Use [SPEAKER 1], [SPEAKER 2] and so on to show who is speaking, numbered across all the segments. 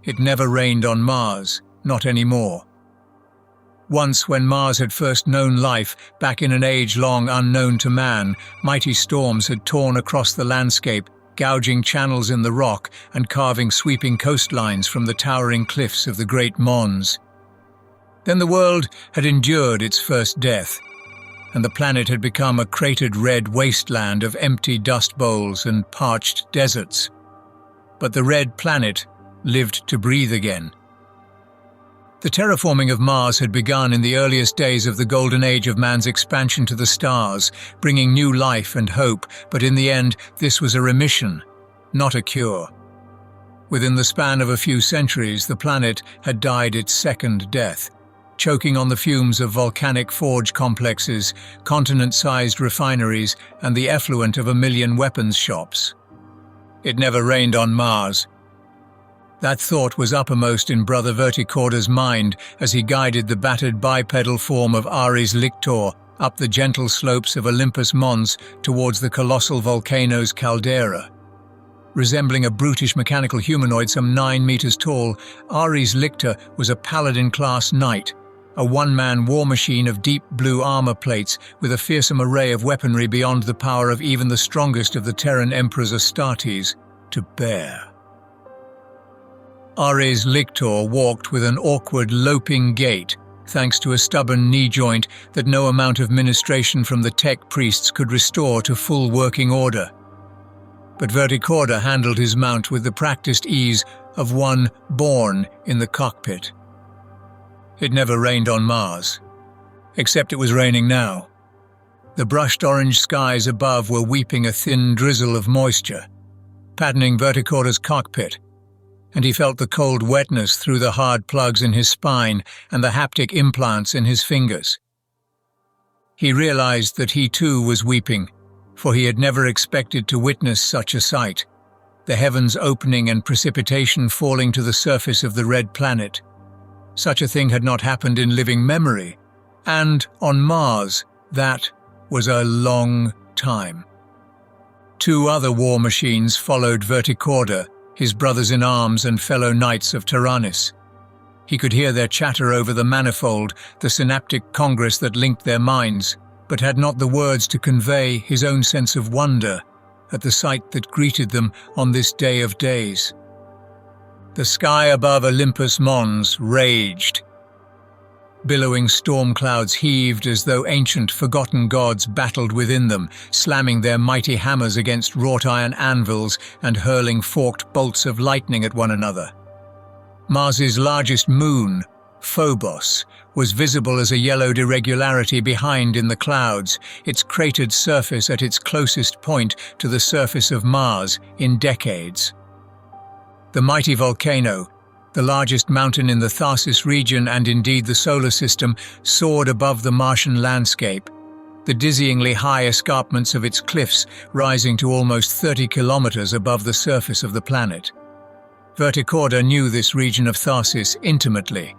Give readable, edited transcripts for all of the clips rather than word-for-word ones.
[SPEAKER 1] It never rained on Mars, not anymore. Once, when Mars had first known life, back in an age long unknown to man, mighty storms had torn across the landscape, gouging channels in the rock and carving sweeping coastlines from the towering cliffs of the great Mons. Then the world had endured its first death, and the planet had become a cratered red wasteland of empty dust bowls and parched deserts. But the red planet lived to breathe again. The terraforming of Mars had begun in the earliest days of the golden age of man's expansion to the stars, bringing new life and hope, but in the end this was a remission, not a cure. Within the span of a few centuries, the planet had died its second death, choking on the fumes of volcanic forge complexes, continent-sized refineries, and the effluent of 1 million weapons shops. It never rained on Mars. That thought was uppermost in Brother Verticorder's mind as he guided the battered bipedal form of Ares Lictor up the gentle slopes of Olympus Mons towards the colossal volcano's caldera. Resembling a brutish mechanical humanoid some 9 meters tall, Ares Lictor was a paladin-class knight, a one-man war machine of deep blue armor plates with a fearsome array of weaponry beyond the power of even the strongest of the Terran emperors Astartes to bear. Ares Lictor walked with an awkward, loping gait, thanks to a stubborn knee joint that no amount of ministration from the tech priests could restore to full working order. But Verticorder handled his mount with the practiced ease of one born in the cockpit. It never rained on Mars, except it was raining now. The brushed orange skies above were weeping a thin drizzle of moisture, patterning Verticorder's cockpit, and he felt the cold wetness through the hard plugs in his spine and the haptic implants in his fingers. He realized that he too was weeping, for he had never expected to witness such a sight, the heavens opening and precipitation falling to the surface of the red planet. Such a thing had not happened in living memory, and on Mars, that was a long time. 2 other war machines followed Verticorder, his brothers-in-arms and fellow knights of Taranis. He could hear their chatter over the manifold, the synaptic congress that linked their minds, but had not the words to convey his own sense of wonder at the sight that greeted them on this day of days. The sky above Olympus Mons raged. Billowing storm clouds heaved as though ancient, forgotten gods battled within them, slamming their mighty hammers against wrought-iron anvils and hurling forked bolts of lightning at one another. Mars's largest moon, Phobos, was visible as a yellowed irregularity behind in the clouds, its cratered surface at its closest point to the surface of Mars in decades. The mighty volcano, the largest mountain in the Tharsis region and indeed the solar system, soared above the Martian landscape, the dizzyingly high escarpments of its cliffs rising to almost 30 kilometers above the surface of the planet. Verticorder knew this region of Tharsis intimately.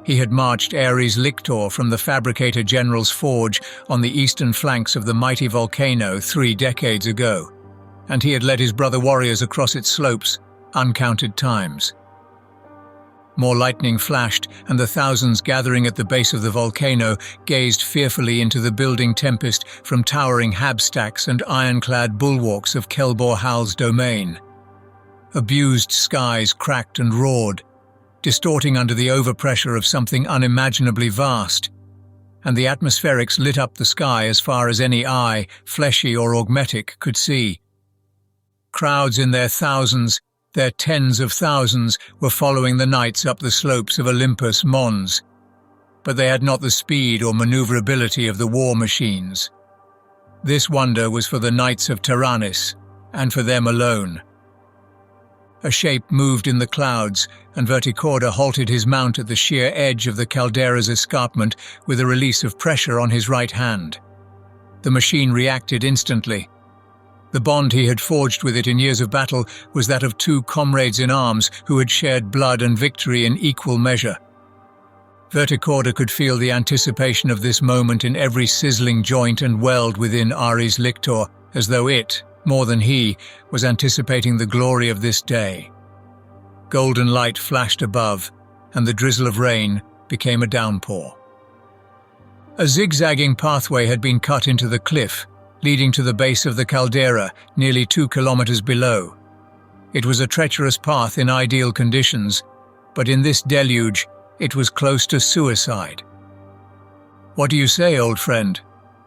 [SPEAKER 1] He had marched Ares Lictor from the Fabricator General's forge on the eastern flanks of the mighty volcano 3 decades ago, and he had led his brother warriors across its slopes uncounted times. More lightning flashed, and the thousands gathering at the base of the volcano gazed fearfully into the building tempest from towering habstacks and ironclad bulwarks of Kelbor Hal's domain. Abused skies cracked and roared, distorting under the overpressure of something unimaginably vast, and the atmospherics lit up the sky as far as any eye, fleshy or augmetic, could see. Crowds in their thousands, their tens of thousands, were following the knights up the slopes of Olympus Mons, but they had not the speed or maneuverability of the war machines. This wonder was for the knights of Taranis, and for them alone. A shape moved in the clouds, and Verticorder halted his mount at the sheer edge of the caldera's escarpment with a release of pressure on his right hand. The machine reacted instantly. The bond he had forged with it in years of battle was that of 2 comrades in arms who had shared blood and victory in equal measure. Verticorda could feel the anticipation of this moment in every sizzling joint and weld within Ares Lictor, as though it, more than he, was anticipating the glory of this day. Golden light flashed above, and the drizzle of rain became a downpour. A zigzagging pathway had been cut into the cliff, leading to the base of the caldera, nearly 2 kilometers below. It was a treacherous path in ideal conditions, but in this deluge, it was close to suicide. "What do you say, old friend?"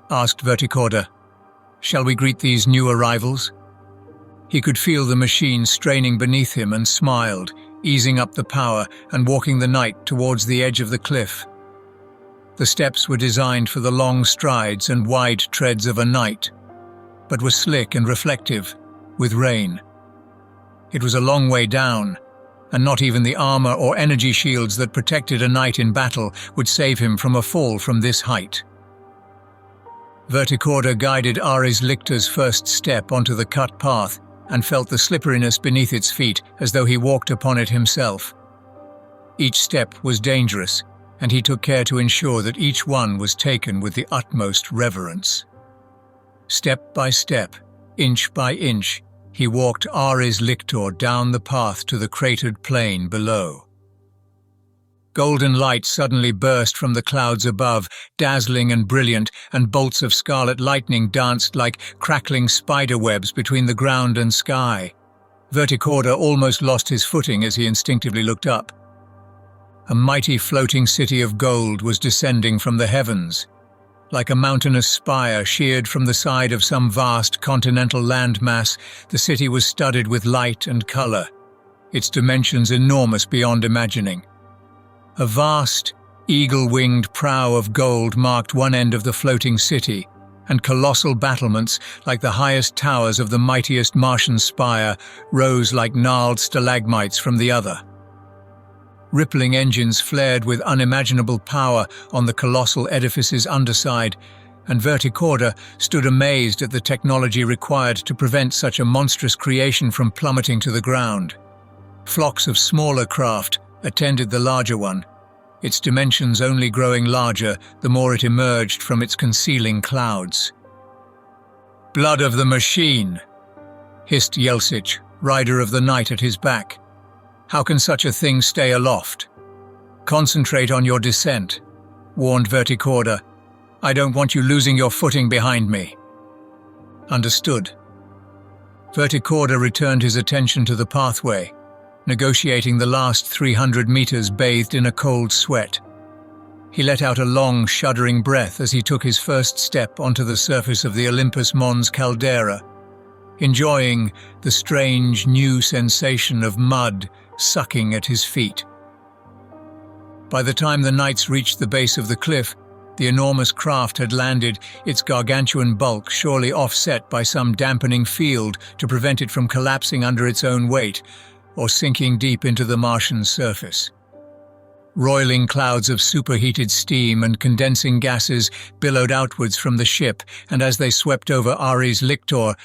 [SPEAKER 1] asked Verticorda. "Shall we greet these new arrivals?" He could feel the machine straining beneath him and smiled, easing up the power and walking the knight towards the edge of the cliff. The steps were designed for the long strides and wide treads of a knight, but were slick and reflective, with rain. It was a long way down, and not even the armor or energy shields that protected a knight in battle would save him from a fall from this height. Verticorda guided Ares Lictor's first step onto the cut path and felt the slipperiness beneath its feet as though he walked upon it himself. Each step was dangerous, and he took care to ensure that each one was taken with the utmost reverence. Step by step, inch by inch, he walked Ares Lictor down the path to the cratered plain below. Golden light suddenly burst from the clouds above, dazzling and brilliant, and bolts of scarlet lightning danced like crackling spider webs between the ground and sky. Verticorda almost lost his footing as he instinctively looked up. A mighty floating city of gold was descending from the heavens. Like a mountainous spire sheared from the side of some vast continental landmass, the city was studded with light and color, its dimensions enormous beyond imagining. A vast, eagle-winged prow of gold marked one end of the floating city, and colossal battlements, like the highest towers of the mightiest Martian spire, rose like gnarled stalagmites from the other. Rippling engines flared with unimaginable power on the colossal edifice's underside, and Verticorda stood amazed at the technology required to prevent such a monstrous creation from plummeting to the ground. Flocks of smaller craft attended the larger one, its dimensions only growing larger the more it emerged from its concealing clouds. "Blood of the machine!" hissed Yelsich, rider of the knight at his back. "How can such a thing stay aloft?" "Concentrate on your descent," warned Verticorda. "I don't want you losing your footing behind me." Understood. Verticorda returned his attention to the pathway, negotiating the last 300 meters bathed in a cold sweat. He let out a long, shuddering breath as he took his first step onto the surface of the Olympus Mons caldera, enjoying the strange new sensation of mud sucking at his feet. By the time the knights reached the base of the cliff, the enormous craft had landed, its gargantuan bulk surely offset by some dampening field to prevent it from collapsing under its own weight or sinking deep into the Martian surface. Roiling clouds of superheated steam and condensing gases billowed outwards from the ship, and as they swept over Ares Lictor,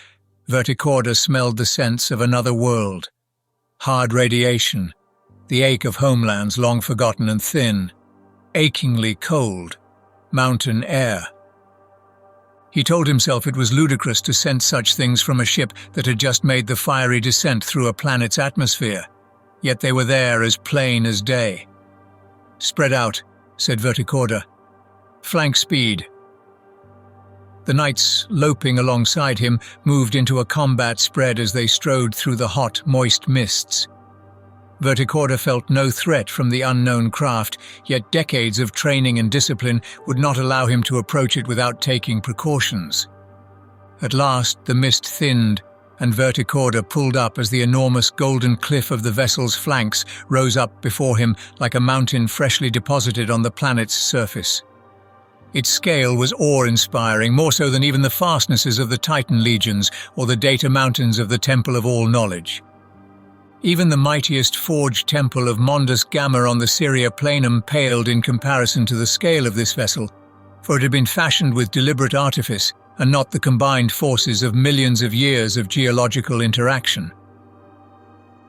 [SPEAKER 1] Verticorda smelled the scents of another world. Hard radiation, the ache of homelands long forgotten and thin, achingly cold, mountain air. He told himself it was ludicrous to sense such things from a ship that had just made the fiery descent through a planet's atmosphere, yet they were there as plain as day. "Spread out," said Verticorda. "Flank speed." The knights, loping alongside him, moved into a combat spread as they strode through the hot, moist mists. Verticorda felt no threat from the unknown craft, yet decades of training and discipline would not allow him to approach it without taking precautions. At last the mist thinned, and Verticorda pulled up as the enormous golden cliff of the vessel's flanks rose up before him like a mountain freshly deposited on the planet's surface. Its scale was awe-inspiring, more so than even the fastnesses of the Titan legions or the data mountains of the Temple of All Knowledge. Even the mightiest forged temple of Mondus Gamma on the Syria Planum paled in comparison to the scale of this vessel, for it had been fashioned with deliberate artifice and not the combined forces of millions of years of geological interaction.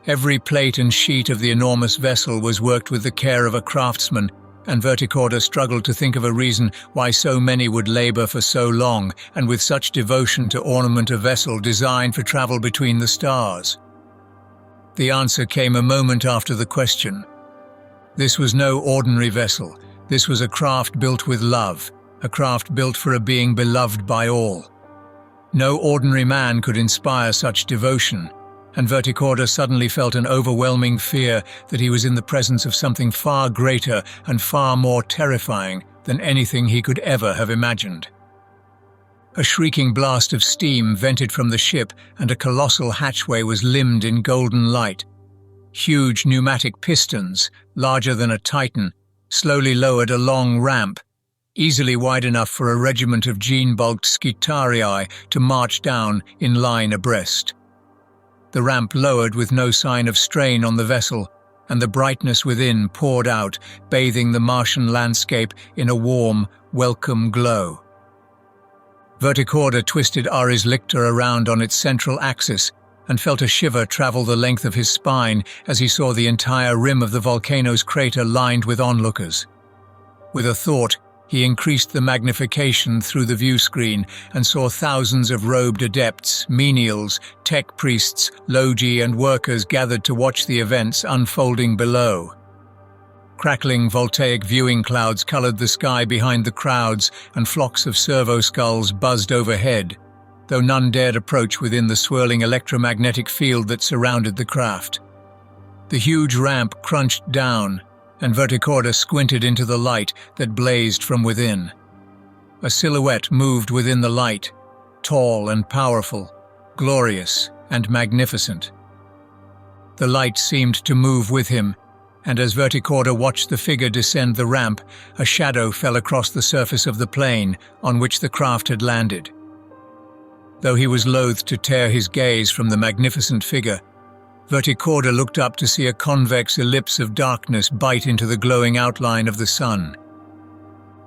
[SPEAKER 1] Every plate and sheet of the enormous vessel was worked with the care of a craftsman, and Verticorda struggled to think of a reason why so many would labor for so long and with such devotion to ornament a vessel designed for travel between the stars. The answer came a moment after the question. This was no ordinary vessel. This was a craft built with love, a craft built for a being beloved by all. No ordinary man could inspire such devotion, and Verticorda suddenly felt an overwhelming fear that he was in the presence of something far greater and far more terrifying than anything he could ever have imagined. A shrieking blast of steam vented from the ship, and a colossal hatchway was limned in golden light. Huge pneumatic pistons, larger than a Titan, slowly lowered a long ramp, easily wide enough for a regiment of gene-bulked Skitarii to march down in line abreast. The ramp lowered with no sign of strain on the vessel, and the brightness within poured out, bathing the Martian landscape in a warm, welcome glow. Verticorda twisted Ares Lictor around on its central axis and felt a shiver travel the length of his spine as he saw the entire rim of the volcano's crater lined with onlookers. With a thought, he increased the magnification through the view screen and saw thousands of robed adepts, menials, tech priests, logi and workers gathered to watch the events unfolding below. Crackling voltaic viewing clouds colored the sky behind the crowds, and flocks of servo skulls buzzed overhead, though none dared approach within the swirling electromagnetic field that surrounded the craft. The huge ramp crunched down, and Verticorda squinted into the light that blazed from within. A silhouette moved within the light, tall and powerful, glorious and magnificent. The light seemed to move with him, and as Verticorda watched the figure descend the ramp, a shadow fell across the surface of the plane on which the craft had landed. Though he was loath to tear his gaze from the magnificent figure, Verticorda looked up to see a convex ellipse of darkness bite into the glowing outline of the sun.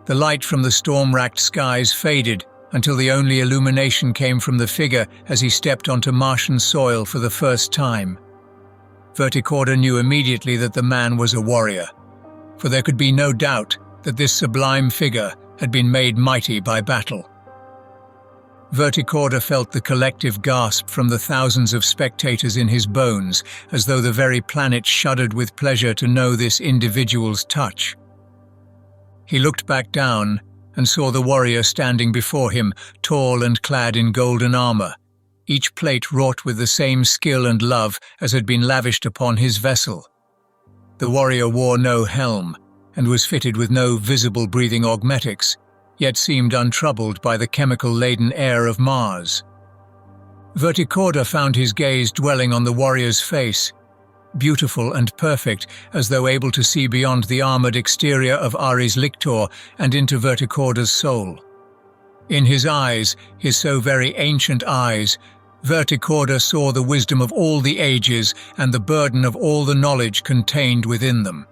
[SPEAKER 1] The light from the storm-racked skies faded until the only illumination came from the figure as he stepped onto Martian soil for the first time. Verticorda knew immediately that the man was a warrior, for there could be no doubt that this sublime figure had been made mighty by battle. Verticorda felt the collective gasp from the thousands of spectators in his bones, as though the very planet shuddered with pleasure to know this individual's touch. He looked back down and saw the warrior standing before him, tall and clad in golden armor, each plate wrought with the same skill and love as had been lavished upon his vessel. The warrior wore no helm and was fitted with no visible breathing augmetics, yet seemed untroubled by the chemical-laden air of Mars. Verticorda found his gaze dwelling on the warrior's face, beautiful and perfect, as though able to see beyond the armored exterior of Ares Lictor and into Verticorda's soul. In his eyes, his so very ancient eyes, Verticorda saw the wisdom of all the ages and the burden of all the knowledge contained within them.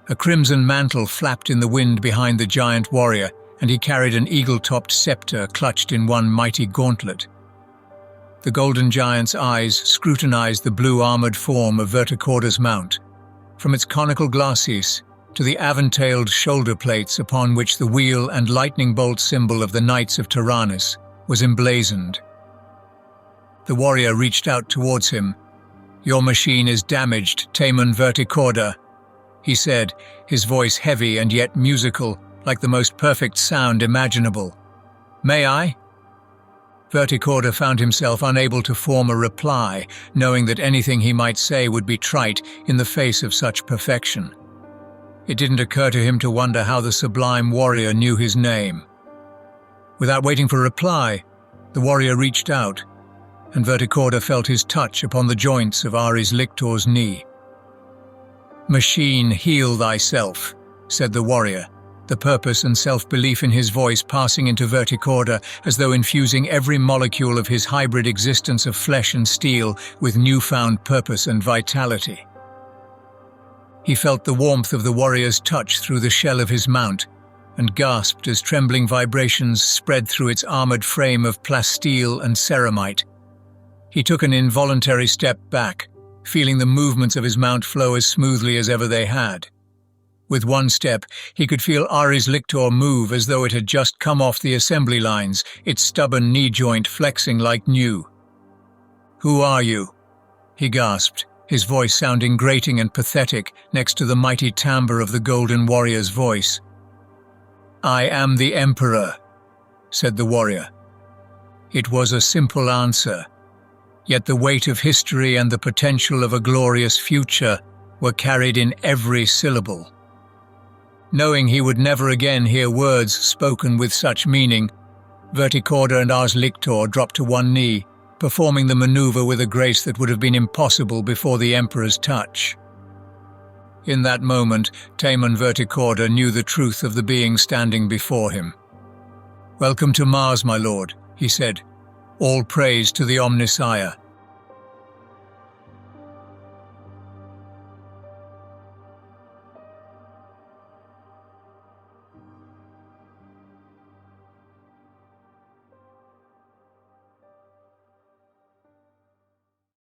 [SPEAKER 1] A crimson mantle flapped in the wind behind the giant warrior, and he carried an eagle-topped scepter clutched in one mighty gauntlet. The golden giant's eyes scrutinized the blue-armored form of Verticorda's mount, from its conical glacis to the aventailed shoulder plates upon which the wheel and lightning bolt symbol of the Knights of Tyrannus was emblazoned. The warrior reached out towards him. "Your machine is damaged, Taemon Verticorda," he said, his voice heavy and yet musical, like the most perfect sound imaginable. "May I?" Verticorda found himself unable to form a reply, knowing that anything he might say would be trite in the face of such perfection. It didn't occur to him to wonder how the sublime warrior knew his name. Without waiting for a reply, the warrior reached out, and Verticorda felt his touch upon the joints of Ares Lictor's knee. "Machine, heal thyself," said the warrior, the purpose and self-belief in his voice passing into Verticorda as though infusing every molecule of his hybrid existence of flesh and steel with newfound purpose and vitality. He felt the warmth of the warrior's touch through the shell of his mount, and gasped as trembling vibrations spread through its armored frame of plasteel and ceramite. He took an involuntary step back, feeling the movements of his mount flow as smoothly as ever they had. With one step, he could feel Ares Lictor move as though it had just come off the assembly lines, its stubborn knee joint flexing like new. "Who are you?" he gasped, his voice sounding grating and pathetic next to the mighty timbre of the Golden Warrior's voice. "I am the Emperor," said the warrior. It was a simple answer, yet the weight of history and the potential of a glorious future were carried in every syllable. Knowing he would never again hear words spoken with such meaning, Verticorda and Ars Lictor dropped to one knee, performing the maneuver with a grace that would have been impossible before the Emperor's touch. In that moment, Taemon Verticorda knew the truth of the being standing before him. "Welcome to Mars, my lord," he said. "All praise to the Omnissiah."